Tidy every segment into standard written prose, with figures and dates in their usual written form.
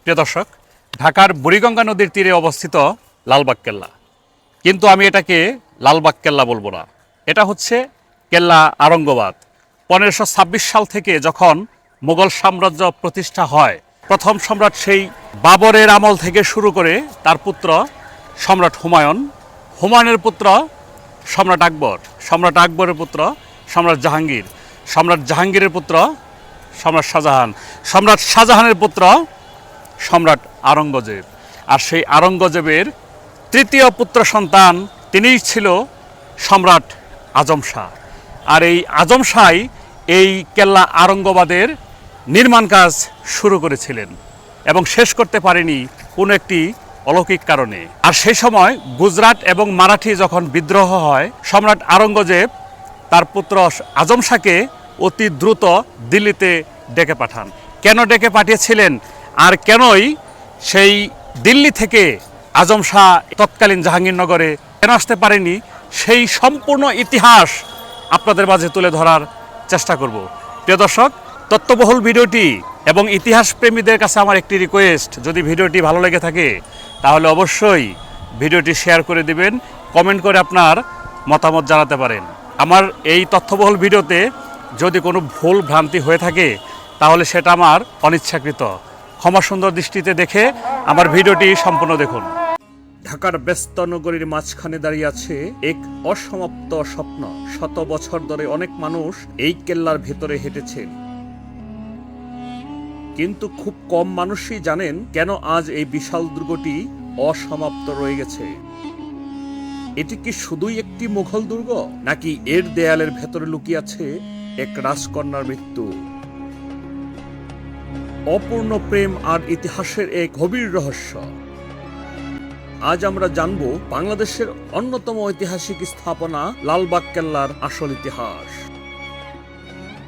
প্রিয় দর্শক, ঢাকার বুড়িগঙ্গা নদীর তীরে অবস্থিত লালবাগ কেল্লা, কিন্তু আমি এটাকে লালবাগ কেল্লা বলবো না। এটা হচ্ছে কেল্লা আরঙ্গবাদ। 1526 সাল থেকে যখন মুঘল সাম্রাজ্য প্রতিষ্ঠা হয়, প্রথম সম্রাট সেই বাবরের আমল থেকে শুরু করে তার পুত্র সম্রাট হুমায়ুন, হুমায়ুনের পুত্র সম্রাট আকবর, সম্রাট আকবরের পুত্র সম্রাট জাহাঙ্গীর, সম্রাট জাহাঙ্গীরের পুত্র সম্রাট শাহজাহান, সম্রাট শাহজাহানের পুত্র সম্রাট আওরঙ্গজেব। আর সেই আওরঙ্গজেবের তৃতীয় পুত্র সন্তান তিনিই ছিল সম্রাট আজম শাহ। আর এই আজম শাহই এই কেল্লা আরঙ্গবাদের নির্মাণ কাজ শুরু করেছিলেন এবং শেষ করতে পারেনি কোনো একটি অলৌকিক কারণে। আর সেই সময় গুজরাট এবং মারাঠি যখন বিদ্রোহ হয়, সম্রাট আওরঙ্গজেব তার পুত্র আজম শাহকে অতি দ্রুত দিল্লিতে ডেকে পাঠান। কেন ডেকে পাঠিয়েছিলেন আর কেনই সেই দিল্লি থেকে আজম শাহ তৎকালীন জাহাঙ্গীরনগরে কেন আসতে পারেনি, সেই সম্পূর্ণ ইতিহাস আপনাদের মাঝে তুলে ধরার চেষ্টা করব। প্রিয় দর্শক, তথ্যবহুল ভিডিওটি এবং ইতিহাস প্রেমীদের কাছে আমার একটি রিকোয়েস্ট, যদি ভিডিওটি ভালো লেগে থাকে তাহলে অবশ্যই ভিডিওটি শেয়ার করে দিবেন, কমেন্ট করে আপনার মতামত জানাতে পারেন। আমার এই তথ্যবহুল ভিডিওতে যদি কোনো ভুল ভ্রান্তি হয়ে থাকে তাহলে সেটা আমার অনিচ্ছাকৃত। ক্ষমা সুন্দর দৃষ্টিতে দেখে আমার ভিডিওটি সম্পূর্ণ দেখুন। ঢাকার ব্যস্ত নগরীর মাঝখানে দাঁড়িয়ে আছে এক অসমাপ্ত স্বপ্ন। শত বছর ধরে অনেক মানুষ এই কেল্লার ভেতরে হেঁটেছেন, কিন্তু খুব কম মানুষই জানেন কেন আজ এই বিশাল দুর্গটি অসমাপ্ত রয়ে গেছে। এটি কি শুধুই একটি মুঘল দুর্গ, নাকি এর দেয়ালের ভেতরে লুকিয়ে আছে এক রাজকন্যার মৃত্যু, অপূর্ণ প্রেম আর ইতিহাসের এক গভীর রহস্য? আজ আমরা জানব বাংলাদেশের অন্যতম ঐতিহাসিক স্থাপনা লালবাগ কেল্লার আসল ইতিহাস।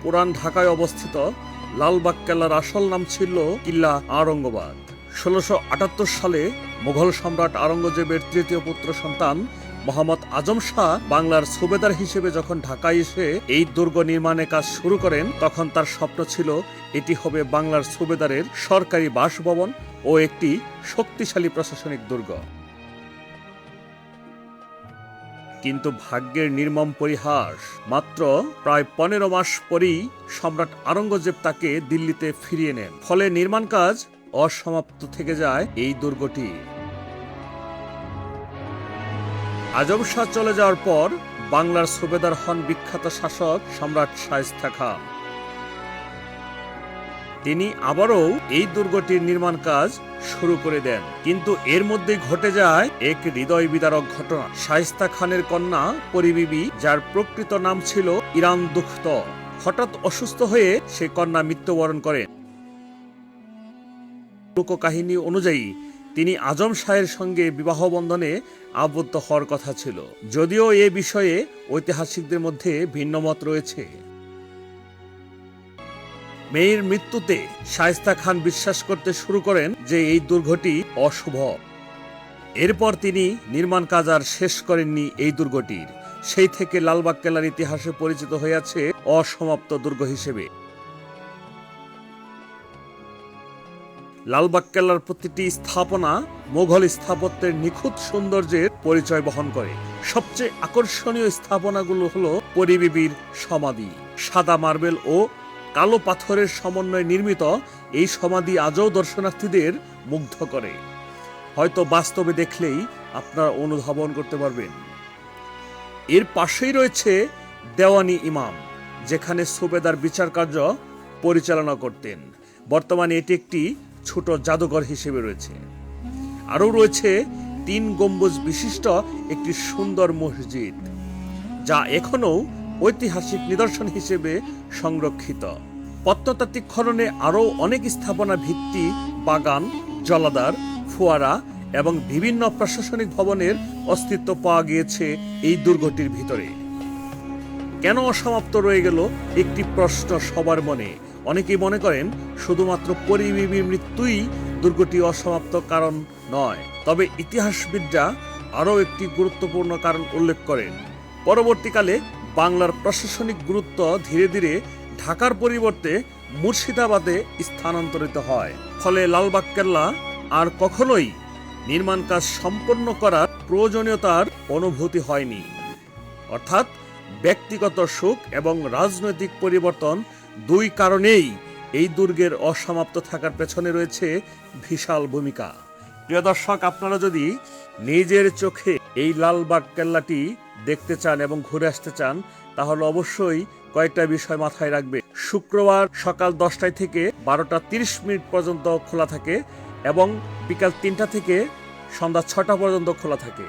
পুরান ঢাকায় অবস্থিত লালবাগ কেল্লার আসল নাম ছিল কিল্লা আরঙ্গবাদ। 1678 সালে মুঘল সম্রাট আওরঙ্গজেবের তৃতীয় পুত্র সন্তান মোহাম্মদ আজম শাহ বাংলার সুবেদার হিসেবে যখন ঢাকায় এসে এই দুর্গ নির্মাণের কাজ শুরু করেন, তখন তার স্বপ্ন ছিল এটি হবে বাংলার সুবেদারের সরকারি বাসভবন ও একটি শক্তিশালী প্রশাসনিক দুর্গ। কিন্তু ভাগ্যের নির্মম পরিহাস, মাত্র প্রায় 15 মাস পরেই সম্রাট আওরঙ্গজেব তাকে দিল্লিতে ফিরিয়ে নেন। ফলে নির্মাণ কাজ অসমাপ্ত থেকে যায় এই দুর্গটি। আজম শাহ চলে যাওয়ার পর বাংলার সুবেদার হন বিখ্যাত শাসক সম্রাট শায়েস্তা খান। তিনি আবারও এই দুর্গটির নির্মাণ কাজ শুরু করে দেন, কিন্তু এর মধ্যে ঘটে যায় এক হৃদয় বিদারক ঘটনা। শায়েস্তা খানের কন্যা পরিবিবি, যার প্রকৃত নাম ছিল ইরান দুখ্ত, হঠাৎ অসুস্থ হয়ে সে কন্যা মৃত্যুবরণ করেন। লোককাহিনী অনুযায়ী তিনি আজম শাহের সঙ্গে বিবাহ বন্ধনে আবদ্ধ হওয়ার কথা ছিল, যদিও এ বিষয়ে ঐতিহাসিকদের মধ্যে ভিন্নমত রয়েছে। মেয়ের মৃত্যুতে শায়েস্তা খান বিশ্বাস করতে শুরু করেন যে এই দুর্গটি অশুভ। এরপর তিনি নির্মাণ কাজ আর শেষ করেননি এই দুর্গটির। সেই থেকে লালবাগ কেল্লার ইতিহাসে পরিচিত হয়ে আছে অসমাপ্ত দুর্গ হিসেবে। লালবাগ কেল্লার প্রতিটি স্থাপনা মুঘল স্থাপত্যের নিখুঁত সৌন্দর্যের পরিচয় বহন করে। সবচেয়ে আকর্ষণীয় স্থাপনাগুলো হলো পরিবিবির সমাধি। সাদা মার্বেল ও কালো পাথরের সমন্বয়ে নির্মিত এই সমাধি আজও দর্শনার্থীদের মুগ্ধ করে। হয়তো বাস্তবে দেখলেই আপনারা অনুধাবন করতে পারবেন। এর পাশেই রয়েছে দেওয়ানি ইমাম, যেখানে সুবেদার বিচার কার্য পরিচালনা করতেন। বর্তমানে এটি একটি ছোট জাদুঘর হিসেবে রয়েছে। আরও রয়েছে 3 গম্বুজ বিশিষ্ট একটি সুন্দর মসজিদ, যা এখনও ঐতিহাসিক নিদর্শন হিসেবে সংরক্ষিত। প্রত্নতাত্ত্বিক খননে আরও অনেক স্থাপনা ভিত্তি, বাগান, জলাধার, ফোয়ারা এবং বিভিন্ন প্রশাসনিক ভবনের অস্তিত্ব পাওয়া গিয়েছে এই দুর্গটির ভিতরে। কেন অসমাপ্ত রয়ে গেল একটি প্রশ্ন সবার মনে। অনেকেই মনে করেন শুধুমাত্র পরিবিবির মৃত্যুই দুর্গটি অসমাপ্ত কারণ নয়, তবে ইতিহাসবিদরা আরও একটি গুরুত্বপূর্ণ কারণ উল্লেখ করেন। পরবর্তীকালে বাংলার প্রশাসনিক গুরুত্ব ধীরে ধীরে ঢাকার পরিবর্তে মুর্শিদাবাদে স্থানান্তরিত হয়। ফলে লালবাগ কেল্লা আর কখনোই নির্মাণ কাজ সম্পন্ন করার প্রয়োজনীয়তার অনুভূতি হয়নি। অর্থাৎ ব্যক্তিগত সুখ এবং রাজনৈতিক পরিবর্তন দুই কারণেই এই দুর্গের অসমাপ্ত থাকার পেছনে রয়েছে বিশাল ভূমিকা। প্রিয় দর্শক, আপনারা যদি নিজের চোখে এই লালবাগ কেল্লাটি দেখতে চান এবং ঘুরে আসতে চান, তাহলে অবশ্যই কয়েকটা বিষয় মাথায় রাখবে। শুক্রবার সকাল 10টা থেকে 12টা 30 মিনিট পর্যন্ত খোলা থাকে এবং বিকাল 3টা থেকে সন্ধ্যা 6টা পর্যন্ত খোলা থাকে।